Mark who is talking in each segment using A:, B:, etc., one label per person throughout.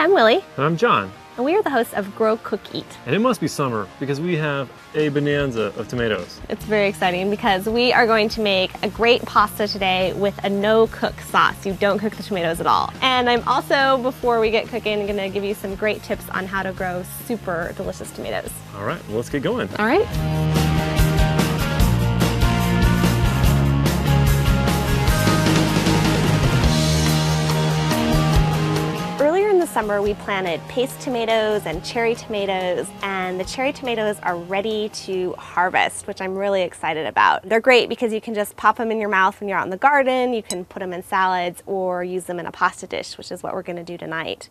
A: Hi, I'm Willie.
B: And I'm John.
A: And we are the hosts of Grow, Cook, Eat.
B: And it must be summer because we have a bonanza of tomatoes.
A: It's very exciting because we are going to make a great pasta today with a no-cook sauce. You don't cook the tomatoes at all. And I'm also, before we get cooking, going to give you some great tips on how to grow super delicious tomatoes.
B: All right, well, let's get going.
A: All right. Earlier in the summer, we planted paste tomatoes and cherry tomatoes, and the cherry tomatoes are ready to harvest, which I'm really excited about. They're great because you can just pop them in your mouth when you're out in the garden, you can put them in salads, or use them in a pasta dish, which is what we're gonna do tonight.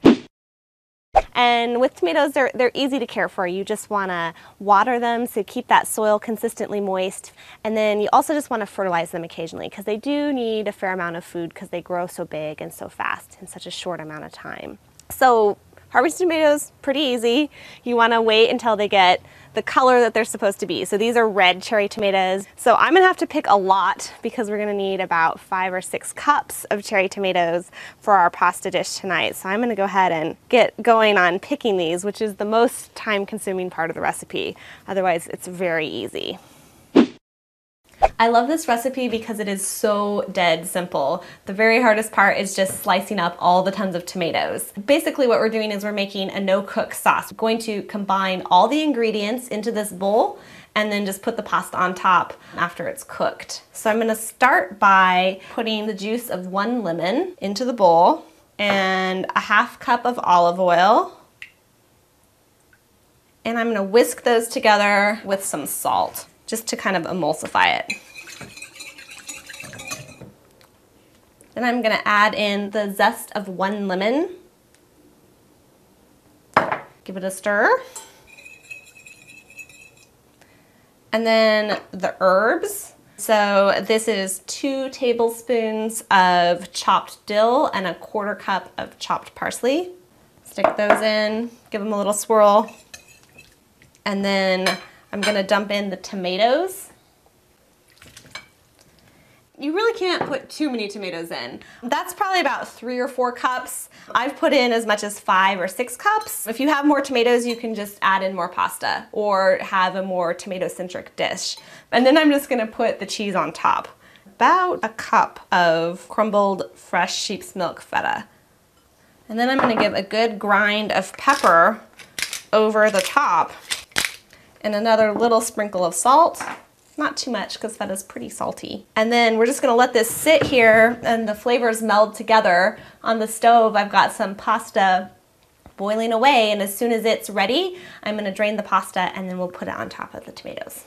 A: And with tomatoes, they're easy to care for. You just want to water them to keep that soil consistently moist. And then you also just want to fertilize them occasionally because they do need a fair amount of food because they grow so big and so fast in such a short amount of time. So harvesting tomatoes, pretty easy. You want to wait until they get the color that they're supposed to be. So these are red cherry tomatoes. So I'm gonna have to pick a lot because we're gonna need about 5 or 6 cups of cherry tomatoes for our pasta dish tonight. So I'm gonna go ahead and get going on picking these, which is the most time-consuming part of the recipe. Otherwise, it's very easy. I love this recipe because it is so dead simple. The very hardest part is just slicing up all the tons of tomatoes. Basically what we're doing is we're making a no-cook sauce. We're going to combine all the ingredients into this bowl and then just put the pasta on top after it's cooked. So I'm gonna start by putting the juice of 1 lemon into the bowl and a ½ cup of olive oil. And I'm gonna whisk those together with some salt, just to kind of emulsify it. Then I'm gonna add in the zest of 1 lemon. Give it a stir. And then the herbs. So this is 2 tablespoons of chopped dill and a ¼ cup of chopped parsley. Stick those in, give them a little swirl. And then I'm gonna dump in the tomatoes. You really can't put too many tomatoes in. That's probably about 3 or 4 cups. I've put in as much as 5 or 6 cups. If you have more tomatoes, you can just add in more pasta or have a more tomato-centric dish. And then I'm just gonna put the cheese on top. About a cup of crumbled fresh sheep's milk feta. And then I'm gonna give a good grind of pepper over the top and another little sprinkle of salt. Not too much because feta's pretty salty. And then we're just gonna let this sit here and the flavors meld together. On the stove, I've got some pasta boiling away, and as soon as it's ready, I'm gonna drain the pasta and then we'll put it on top of the tomatoes.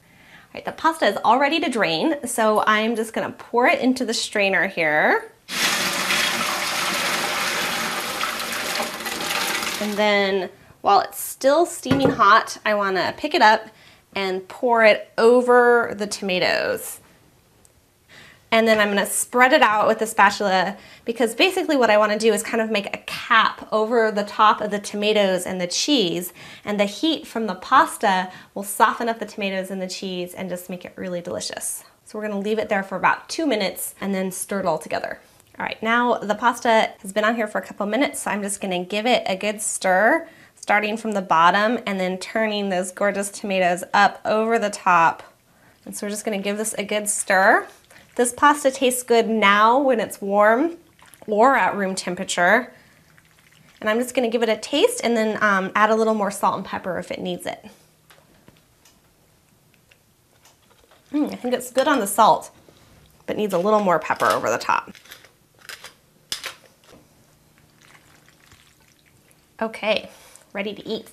A: All right, the pasta is all ready to drain, so I'm just gonna pour it into the strainer here. And then while it's still steaming hot, I wanna pick it up and pour it over the tomatoes. And then I'm gonna spread it out with the spatula because basically what I wanna do is kind of make a cap over the top of the tomatoes and the cheese, and the heat from the pasta will soften up the tomatoes and the cheese and just make it really delicious. So we're gonna leave it there for about 2 minutes and then stir it all together. All right, now the pasta has been on here for a couple minutes, so I'm just gonna give it a good stir, starting from the bottom and then turning those gorgeous tomatoes up over the top. And so we're just gonna give this a good stir. This pasta tastes good now when it's warm or at room temperature. And I'm just gonna give it a taste and then add a little more salt and pepper if it needs it. I think it's good on the salt, but needs a little more pepper over the top. Okay. Ready to eat.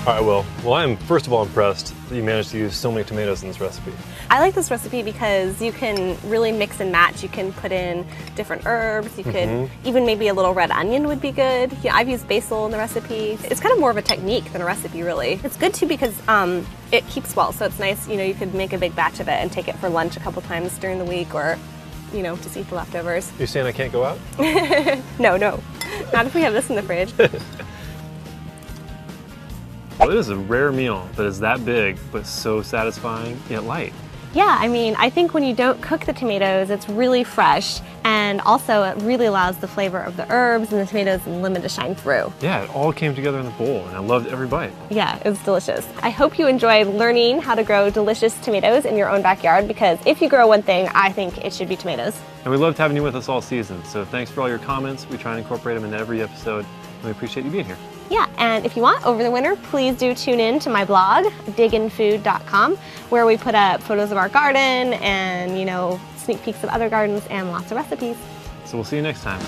B: All right, well, I'm first of all impressed that you managed to use so many tomatoes in this recipe.
A: I like this recipe because you can really mix and match. You can put in different herbs. You could even maybe a little red onion would be good. Yeah, I've used basil in the recipe. It's kind of more of a technique than a recipe, really. It's good too because it keeps well, so it's nice. You know, you could make a big batch of it and take it for lunch a couple times during the week, or you know, just eat the leftovers.
B: You're saying I can't go out?
A: No, not if we have this in the fridge.
B: Well, it is a rare meal that is that big, but so satisfying yet light.
A: Yeah, I mean, I think when you don't cook the tomatoes, it's really fresh, and also it really allows the flavor of the herbs and the tomatoes and lemon to shine through.
B: Yeah, it all came together in the bowl, and I loved every bite.
A: Yeah, it was delicious. I hope you enjoyed learning how to grow delicious tomatoes in your own backyard, because if you grow one thing, I think it should be tomatoes.
B: And we loved having you with us all season, so thanks for all your comments. We try and incorporate them into every episode, and we appreciate you being here.
A: Yeah, and if you want, over the winter, please do tune in to my blog, diginfood.com, where we put up photos of our garden and, sneak peeks of other gardens and lots of recipes.
B: So we'll see you next time.